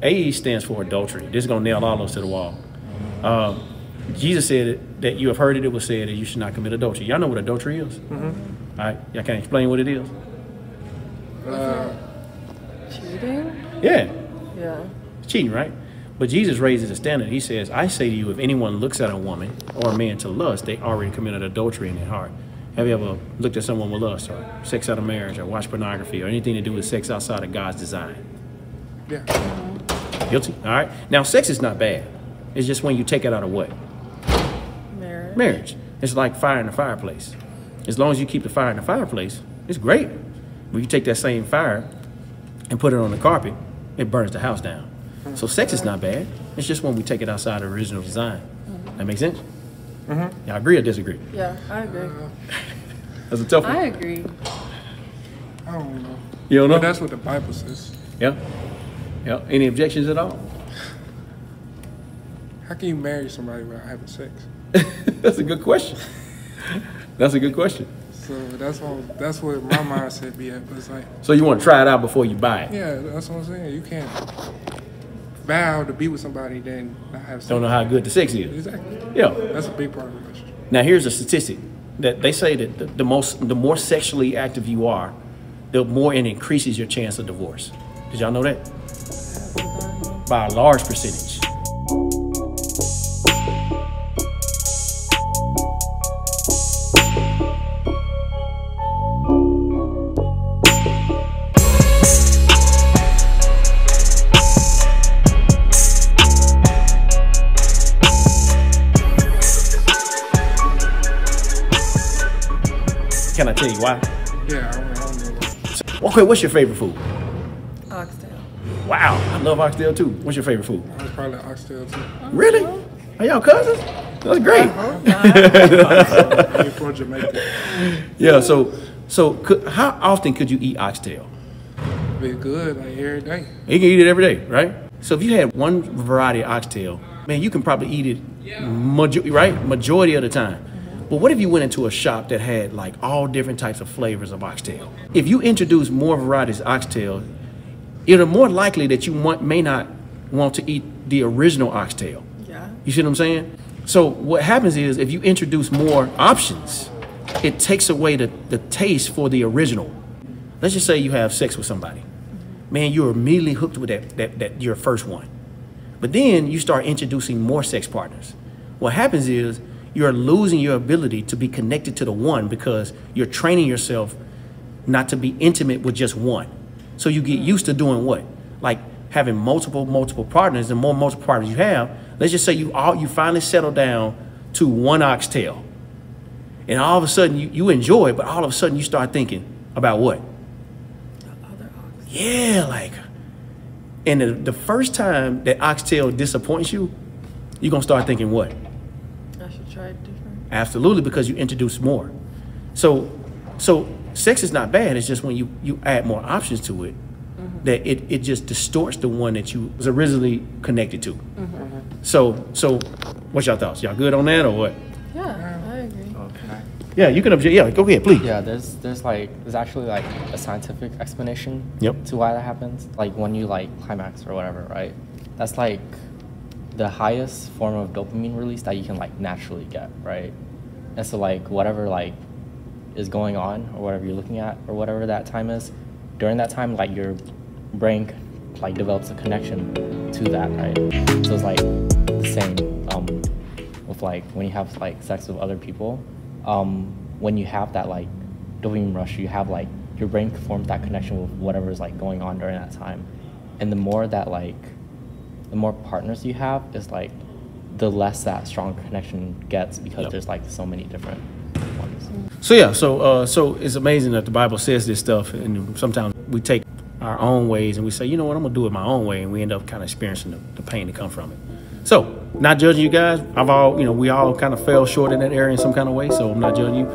A stands for adultery. This is going to nail all those to the wall. Jesus said that you have heard it was said that you should not commit adultery. Y'all know what adultery is? All right, y'all can explain what it is? Cheating? Yeah. Yeah. It's cheating, right? But Jesus raises the standard. He says, I say to you, if anyone looks at a woman or a man to lust, they already committed adultery in their heart. Have you ever looked at someone with lust or sex out of marriage or watched pornography or anything to do with sex outside of God's design? Yeah. Guilty? All right. Now, sex is not bad. It's just when you take it out of what? Marriage. It's like fire in the fireplace. As long as you keep the fire in the fireplace, it's great. When you take that same fire and put it on the carpet, it burns the house down. So sex is not bad. It's just when we take it outside the original design. That makes sense? Y'all agree or disagree? Yeah, I agree. That's a tough one. I agree. I don't know. You don't know? But that's what the Bible says. Yeah. Yeah. Any objections at all? How can you marry somebody without having sex? That's a good question. That's a good question. So that's what my mindset be at. But it's like, So you want to try it out before you buy it? yeah, that's what I'm saying. You can't vow to be with somebody then not have sex. Don't know how good the sex is. Exactly. Yeah. That's a big part of the relationship. Now here's a statistic that they say that the more sexually active you are, the more it increases your chance of divorce. Did y'all know that? By a large percentage. Can I tell you why? Yeah, I don't know. Okay, what's your favorite food? Oxtail. Wow, I love oxtail too. What's your favorite food? It's probably oxtail too. Really? Are y'all cousins? That's great. I'm from Jamaica. Yeah, how often could you eat oxtail? Be good like every day. You can eat it every day, right? So if you had one variety of oxtail, man, you can probably eat it majority of the time. But what if you went into a shop that had like all different types of flavors of oxtail? If you introduce more varieties of oxtail, it's more likely that you may not want to eat the original oxtail. Yeah. You see what I'm saying? So what happens is if you introduce more options, it takes away the taste for the original. Let's just say you have sex with somebody. Man, you're immediately hooked with that your first one. But then you start introducing more sex partners. What happens is you're losing your ability to be connected to the one because you're training yourself not to be intimate with just one. So you get used to doing what? Like having multiple partners. The more multiple partners you have, let's just say you finally settle down to one oxtail. And all of a sudden you enjoy it, but all of a sudden you start thinking about what? The other oxtail. Yeah, like, and the first time that oxtail disappoints you, you're gonna start thinking what? I should try it different. Absolutely, because you introduce more. So sex is not bad. It's just when you add more options to it, that it just distorts the one that you was originally connected to. So what's your thoughts? Y'all good on that or what? Yeah, I agree. Okay. Yeah, you can object. Yeah, go ahead, please. Yeah, there's actually like a scientific explanation Yep. to why that happens. Like when you like climax or whatever, right? That's like the highest form of dopamine release that you can like naturally get, right? And so like whatever like is going on or whatever you're looking at or whatever that time is, during that time like your brain like develops a connection to that, right? So it's like the same with like when you have like sex with other people, when you have that like dopamine rush, you have like your brain forms that connection with whatever is like going on during that time, and the more partners you have is like the less that strong connection gets because there's like so many different ones. So yeah, so it's amazing that the Bible says this stuff, and sometimes we take our own ways and we say, you know what, I'm gonna do it my own way, and we end up kind of experiencing the pain that comes from it. So, not judging you guys. We all kind of fell short in that area in some kind of way, so I'm not judging you.